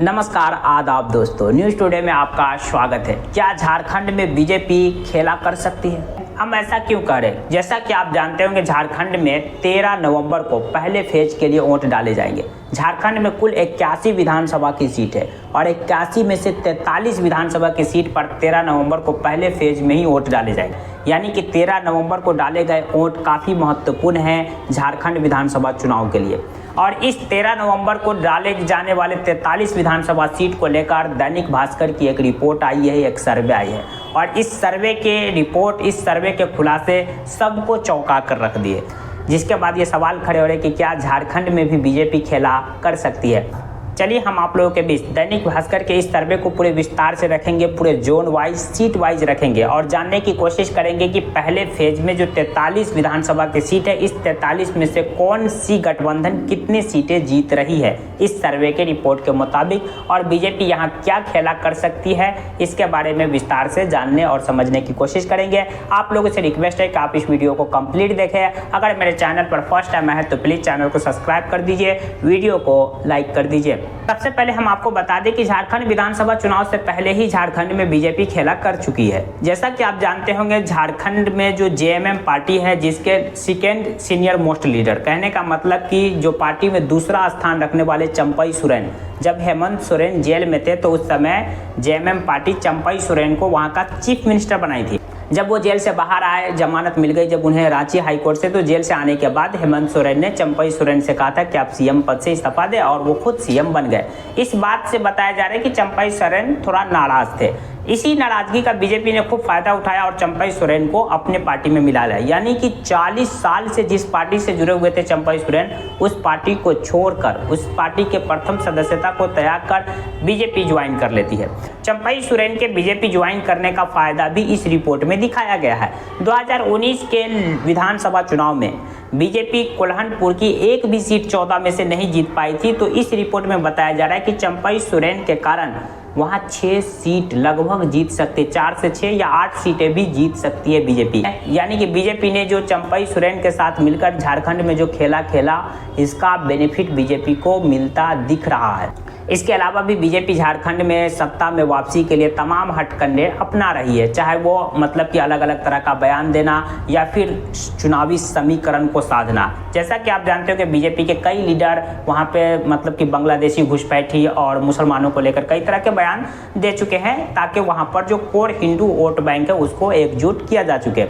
नमस्कार आदाब दोस्तों, न्यूज़ टुडे में आपका स्वागत है। क्या झारखंड में बीजेपी खेला कर सकती है? हम ऐसा क्यों कह रहे हैं? जैसा कि आप जानते होंगे, झारखंड में 13 नवंबर को पहले फेज के लिए वोट डाले जाएंगे। झारखंड में कुल 81 विधानसभा की सीट है और 81 में से 43 विधानसभा की सीट पर 13 नवंबर को पहले फेज में ही वोट डाले जाएंगे। यानी कि 13 नवंबर को डाले गए वोट काफ़ी महत्वपूर्ण हैं झारखंड विधानसभा चुनाव के लिए। और इस 13 नवंबर को डाले जाने वाले 43 विधानसभा सीट को लेकर दैनिक भास्कर की एक रिपोर्ट आई है, एक सर्वे आई है और इस सर्वे के खुलासे सबको चौंका कर रख दिए, जिसके बाद ये सवाल खड़े हो रहे कि क्या झारखंड में भी बीजेपी खेला कर सकती है। चलिए हम आप लोगों के बीच दैनिक भास्कर के इस सर्वे को पूरे विस्तार से रखेंगे, पूरे जोन वाइज सीट वाइज रखेंगे और जानने की कोशिश करेंगे कि पहले फेज में जो 43 विधानसभा की सीट है, इस 43 में से कौन सी गठबंधन कितनी सीटें जीत रही है इस सर्वे के रिपोर्ट के मुताबिक, और बीजेपी यहाँ क्या खेला कर सकती है इसके बारे में विस्तार से जानने और समझने की कोशिश करेंगे। आप लोगों से रिक्वेस्ट है कि आप इस वीडियो को कंप्लीट देखें। अगर मेरे चैनल पर फर्स्ट टाइम आए तो प्लीज़ चैनल को सब्सक्राइब कर दीजिए, वीडियो को लाइक कर दीजिए। सबसे पहले हम आपको बता दें कि झारखंड विधानसभा चुनाव से पहले ही झारखंड में बीजेपी खेला कर चुकी है। जैसा कि आप जानते होंगे, झारखंड में जो जेएमएम पार्टी है, जिसके सेकेंड सीनियर मोस्ट लीडर, कहने का मतलब कि जो पार्टी में दूसरा स्थान रखने वाले चंपई सोरेन, जब हेमंत सोरेन जेल में थे तो उस समय जेएमएम पार्टी चंपई सोरेन को वहाँ का चीफ मिनिस्टर बनाई थी। जब वो जेल से बाहर आए, जमानत मिल गई जब उन्हें रांची हाईकोर्ट से, तो जेल से आने के बाद हेमंत सोरेन ने चंपई सोरेन से कहा था कि आप सीएम पद से इस्तीफा दें और वो खुद सीएम बन गए। इस बात से बताया जा रहा है कि चंपई सोरेन थोड़ा नाराज थे। इसी नाराजगी का बीजेपी ने खूब फायदा उठाया और चंपई सोरेन को अपने पार्टी में मिला लिया। यानी कि 40 साल से जिस पार्टी से जुड़े हुए थे चंपई सोरेन, उस पार्टी को छोड़कर, उस पार्टी के प्रथम सदस्यता को त्याग कर बीजेपी ज्वाइन कर लेती है। चंपई सोरेन के बीजेपी ज्वाइन करने का फायदा भी इस रिपोर्ट में दिखाया गया है। 2019 के विधानसभा चुनाव में बीजेपी कोल्हानपुर की एक भी सीट 14 में से नहीं जीत पाई थी, तो इस रिपोर्ट में बताया जा रहा है कि चंपई सोरेन के कारण वहाँ 6 सीट लगभग जीत सकते, 4 से 6 या 8 सीटें भी जीत सकती है बीजेपी। यानी कि बीजेपी ने जो चंपई सोरेन के साथ मिलकर झारखंड में जो खेला, इसका बेनिफिट बीजेपी को मिलता दिख रहा है। इसके अलावा भी बीजेपी झारखंड में सत्ता में वापसी के लिए तमाम हथकंडे अपना रही है, चाहे वो मतलब कि अलग अलग तरह का बयान देना या फिर चुनावी समीकरण को साधना। जैसा कि आप जानते हो कि बीजेपी के कई लीडर वहाँ पे मतलब कि बांग्लादेशी घुसपैठी और मुसलमानों को लेकर कई तरह के बयान दे चुके हैं, ताकि वहाँ पर जो कोर हिंदू वोट बैंक है उसको एकजुट किया जा चुके।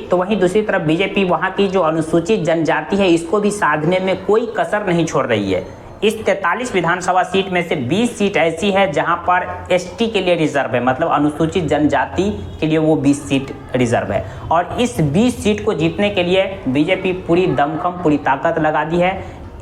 तो वहीं दूसरी तरफ बीजेपी वहाँ की जो अनुसूचित जनजाति है, इसको भी साधने में कोई कसर नहीं छोड़ रही है। इस 43 विधानसभा सीट में से 20 सीट ऐसी है जहां पर एसटी के लिए रिजर्व है, मतलब अनुसूचित जनजाति के लिए वो 20 सीट रिजर्व है। और इस 20 सीट को जीतने के लिए बीजेपी पूरी दमखम, पूरी ताकत लगा दी है।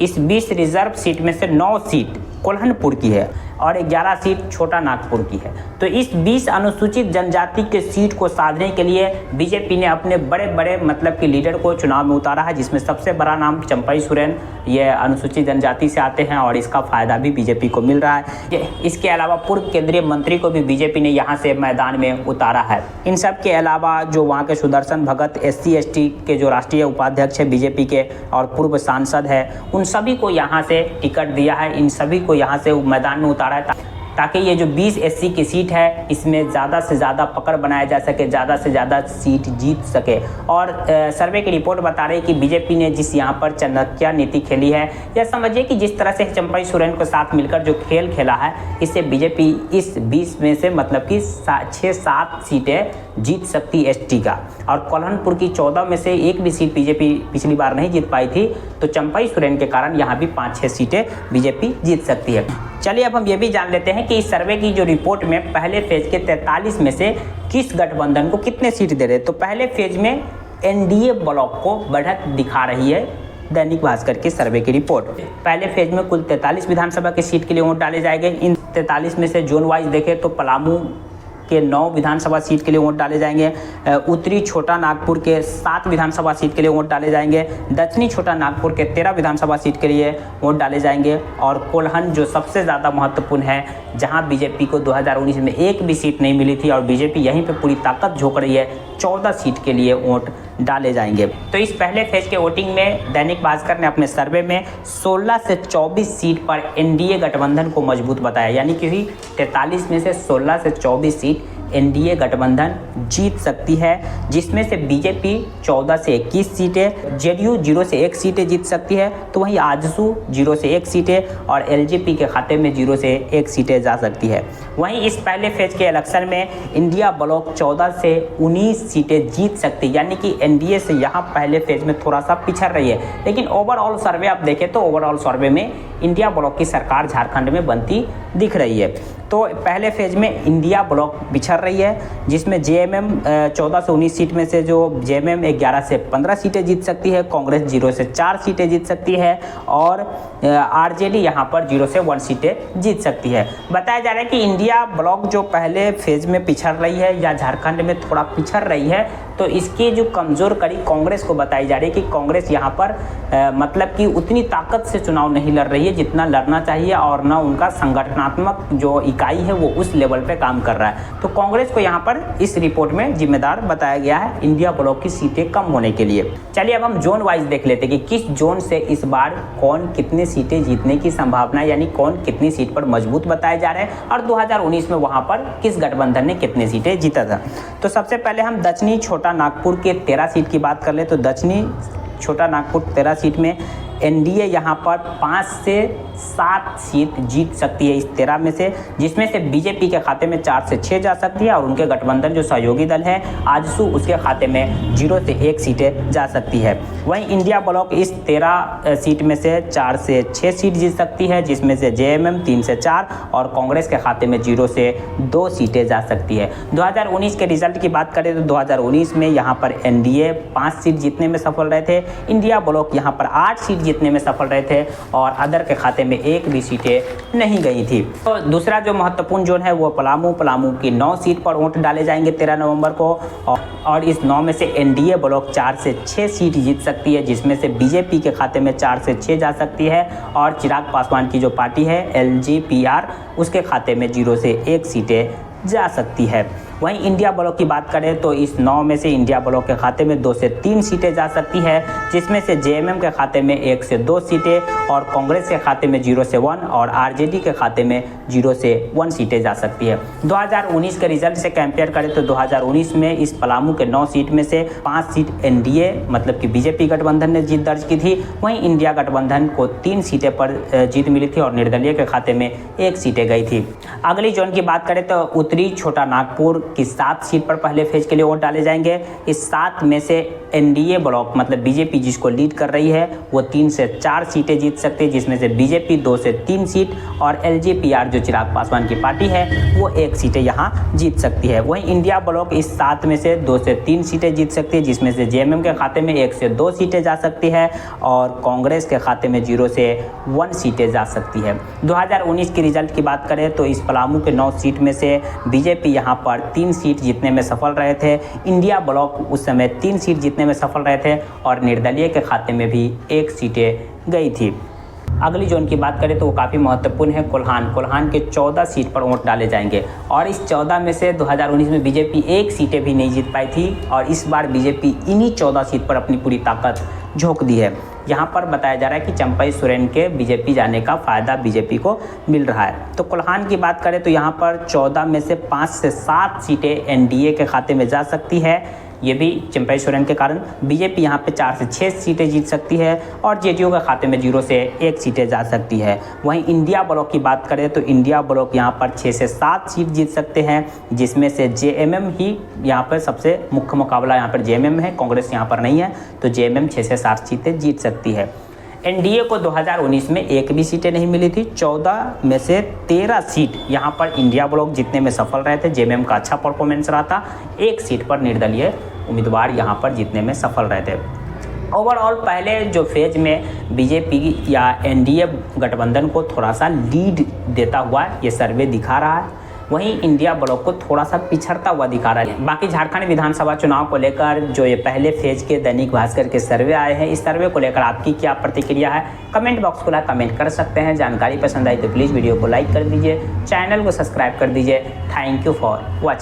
इस 20 रिजर्व सीट में से 9 सीट कोल्हानपुर की है और 11 सीट छोटा नागपुर की है। तो इस 20 अनुसूचित जनजाति के सीट को साधने के लिए बीजेपी ने अपने बड़े बड़े मतलब कि लीडर को चुनाव में उतारा है, जिसमें सबसे बड़ा नाम चंपई सोरेन, ये अनुसूचित जनजाति से आते हैं और इसका फायदा भी बीजेपी को मिल रहा है। इसके अलावा पूर्व केंद्रीय मंत्री को भी बीजेपी ने यहाँ से मैदान में उतारा है। इन सब के अलावा जो वहाँ के सुदर्शन भगत SC/ST के जो राष्ट्रीय उपाध्यक्ष है बीजेपी के और पूर्व सांसद है, उन सभी को यहाँ से टिकट दिया है, इन सभी को यहाँ से मैदान में उतारा है, ताकि ये जो 20 SC की सीट है इसमें ज़्यादा से ज़्यादा पकड़ बनाया जा सके, ज़्यादा से ज़्यादा सीट जीत सके। और सर्वे की रिपोर्ट बता रही है कि बीजेपी ने जिस यहाँ पर चाणक्य नीति खेली है, या समझिए कि जिस तरह से चंपई सोरेन के साथ मिलकर जो खेल खेला है, इससे बीजेपी इस 20 में से मतलब कि 6-7 सीटें जीत सकती ST का। और कोल्हानपुर की 14 में से एक भी सीट बीजेपी पिछली बार नहीं जीत पाई थी, तो चंपई सोरेन के कारण यहाँ भी 5-6 सीटें बीजेपी जीत सकती है। चलिए अब हम ये भी जान लेते हैं कि इस सर्वे की जो रिपोर्ट में पहले फेज के 43 में से किस गठबंधन को कितने सीट दे रहे हैं। तो पहले फेज में NDA ब्लॉक को बढ़त दिखा रही है दैनिक भास्कर की सर्वे की रिपोर्ट। पहले फेज में कुल 43 विधानसभा की सीट के लिए वोट डाले जाएंगे। इन 43 में से जोन वाइज देखें तो पलामू के 9 विधानसभा सीट के लिए वोट डाले जाएंगे, उत्तरी छोटा नागपुर के 7 विधानसभा सीट के लिए वोट डाले जाएंगे, दक्षिणी छोटा नागपुर के 13 विधानसभा सीट के लिए वोट डाले जाएंगे और कोल्हन जो सबसे ज़्यादा महत्वपूर्ण है, जहां बीजेपी को 2019 में एक भी सीट नहीं मिली थी और बीजेपी यहीं पे पूरी ताकत झोंक रही है, 14 सीट के लिए वोट डाले जाएंगे। तो इस पहले फेज के वोटिंग में दैनिक भास्कर ने अपने सर्वे में 16 से 24 सीट पर एनडीए गठबंधन को मजबूत बताया, यानी कि 43 में से 16 से 24 सीट एनडीए गठबंधन जीत सकती है, जिसमें से बीजेपी 14 से 21 सीटें, जेडीयू 0 से 1 सीटें जीत सकती है, तो वहीं आजसू 0 से 1 सीटें और एलजेपी के खाते में 0 से 1 सीटें जा सकती है। वहीं इस पहले फेज के इलेक्शन में इंडिया ब्लॉक 14 से 19 सीटें जीत सकती है, यानी कि एनडीए से यहाँ पहले फेज में थोड़ा सा पिछड़ रही है। लेकिन ओवरऑल सर्वे आप देखें तो ओवरऑल सर्वे में इंडिया ब्लॉक की सरकार झारखंड में बनती दिख रही है। तो पहले फेज में इंडिया ब्लॉक बिछड़ रही है, जिसमें जेएमएम 14 से 19 सीट में से जो जेएमएम 11 से 15 सीटें जीत सकती है, कांग्रेस 0 से 4 सीटें जीत सकती है और आरजेडी यहाँ पर 0 से 1 सीटें जीत सकती है। बताया जा रहा है कि इंडिया ब्लॉक जो पहले फेज में पिछड़ रही है या झारखंड में थोड़ा पिछड़ रही है, तो इसकी जो कमज़ोर कड़ी कांग्रेस को बताई जा रही है कि कांग्रेस यहाँ पर मतलब कि उतनी ताकत से चुनाव नहीं लड़ रही है जितना लड़ना चाहिए, और ना उनका संगठनात्मक जो इकाई है वो उस लेवल पे काम कर रहा है। तो कांग्रेस को यहाँ पर इस रिपोर्ट में जिम्मेदार बताया गया है इंडिया ब्लॉक की सीटें कम होने के लिए। चलिए अब हम जोन वाइज देख लेते हैं कि किस जोन से इस बार कौन कितनी सीटें जीतने की संभावना है, यानी कौन कितनी सीट पर मजबूत बताए जा रहे हैं और 2019 में वहाँ पर किस गठबंधन ने कितनी सीटें जीता था। तो सबसे पहले हम दक्षिणी छोटा नागपुर के 13 सीट की बात कर ले तो दक्षिणी छोटा नागपुर 13 सीट में एनडीए यहाँ पर 5 से 7 सीट जीत सकती है इस 13 में से, जिसमें से बीजेपी के खाते में 4 से 6 जा सकती है और उनके गठबंधन जो सहयोगी दल है आजसू उसके खाते में 0 से 1 सीटें जा सकती है। वहीं इंडिया ब्लॉक इस 13 सीट में से 4 से 6 सीट जीत सकती है, जिसमें से जेएमएम 3 से 4 और कांग्रेस के खाते में 0 से 2 सीटें जा सकती है। 2019 के रिजल्ट की बात करें तो 2019 में यहाँ पर एनडीए 5 सीट जीतने में सफल रहे थे, इंडिया ब्लॉक यहाँ पर 8 सीट जीतने में सफल रहे थे और अदर के खाते में 1 भी सीटें नहीं गई थी। तो दूसरा जो महत्वपूर्ण जोन है वो पलामू की 9 सीट पर वोट डाले जाएंगे 13 नवंबर को और इस 9 में से एनडीए ब्लॉक 4 से 6 सीट जीत सकती है, जिसमें से बीजेपी के खाते में 4 से 6 जा सकती है और चिराग पासवान की जो पार्टी है एलजेपीआर उसके खाते में 0 से 1 सीटें जा सकती है। वहीं इंडिया ब्लॉक की बात करें तो इस 9 में से इंडिया ब्लॉक के खाते में 2 से 3 सीटें जा सकती है, जिसमें से जेएमएम के खाते में 1 से 2 सीटें और कांग्रेस के खाते में 0 से 1 और आरजेडी के खाते में 0 से 1 सीटें जा सकती है। 2019 के रिजल्ट से कंपेयर करें तो 2019 में इस पलामू के 9 सीट में से 5 सीट एनडीए मतलब कि बीजेपी गठबंधन ने जीत दर्ज की थी, वहीं इंडिया गठबंधन को 3 सीटें पर जीत मिली थी और निर्दलीय के खाते में 1 सीटें गई थी। अगली जोन की बात करें तो उत्तरी छोटा नागपुर की 7 सीट पर पहले फेज के लिए वोट डाले जाएंगे। इस 7 में से एनडीए ब्लॉक मतलब बीजेपी जिसको लीड कर रही है वो 3 से 4 सीटें जीत सकती है, जिसमें से बीजेपी 2 से 3 सीट और एलजेपीआर जो चिराग पासवान की पार्टी है वो 1 सीटें यहाँ जीत सकती है। वहीं इंडिया ब्लॉक इस 7 में से 2 से 3 सीटें जीत सकती है, जिसमें से जेएमएम के खाते में 1 से 2 सीटें जा सकती है और कांग्रेस के खाते में 0 से 1 सीटें जा सकती है। 2019 की रिजल्ट की बात करें तो इस पलामू के 9 सीट में से बीजेपी यहाँ पर 3 सीट जीतने में सफल रहे थे, इंडिया ब्लॉक उस समय 3 सीट जीतने में सफल रहे थे और निर्दलीय के खाते में भी 1 सीटें गई थी। अगली जोन की बात करें तो वो काफ़ी महत्वपूर्ण है कोल्हान के 14 सीट पर वोट डाले जाएंगे और इस 14 में से 2019 में बीजेपी 1 सीटें भी नहीं जीत पाई थी और इस बार बीजेपी इन्हीं 14 सीट पर अपनी पूरी ताकत झोंक दी है। यहाँ पर बताया जा रहा है कि चंपई सोरेन के बीजेपी जाने का फ़ायदा बीजेपी को मिल रहा है। तो कोल्हान की बात करें तो यहाँ पर 14 में से 5 से 7 सीटें एनडीए के खाते में जा सकती है, ये भी चंपई सोरेन के कारण। बीजेपी यहाँ पे 4 से 6 सीटें जीत सकती है और जेडीयू के खाते में 0 से 1 सीटें जा सकती है। वहीं इंडिया ब्लॉक की बात करें तो इंडिया ब्लॉक यहाँ पर 6 से 7 सीट जीत सकते हैं, जिसमें से जेएमएम ही यहाँ पर सबसे मुख्य मुकाबला यहाँ पर जेएमएम है, कांग्रेस यहाँ पर नहीं है, तो जेएमएम 6 से 7 सीटें जीत सकती है। एनडीए को 2019 में 1 भी सीटें नहीं मिली थी, 14 में से 13 सीट यहाँ पर इंडिया ब्लॉक जीतने में सफल रहे थे, जेएमएम का अच्छा परफॉर्मेंस रहा था, 1 सीट पर निर्दलीय उम्मीदवार यहाँ पर जीतने में सफल रहे थे। ओवरऑल पहले जो फेज में बीजेपी या एनडीए गठबंधन को थोड़ा सा लीड देता हुआ ये सर्वे दिखा रहा है, वहीं इंडिया ब्लॉक को थोड़ा सा पिछड़ता हुआ दिखा रहा है। बाकी झारखंड विधानसभा चुनाव को लेकर जो ये पहले फेज के दैनिक भास्कर के सर्वे आए हैं, इस सर्वे को लेकर आपकी क्या प्रतिक्रिया है कमेंट बॉक्स खुला, कमेंट कर सकते हैं। जानकारी पसंद आई तो प्लीज़ वीडियो को लाइक कर दीजिए, चैनल को सब्सक्राइब कर दीजिए। Thank you for watching.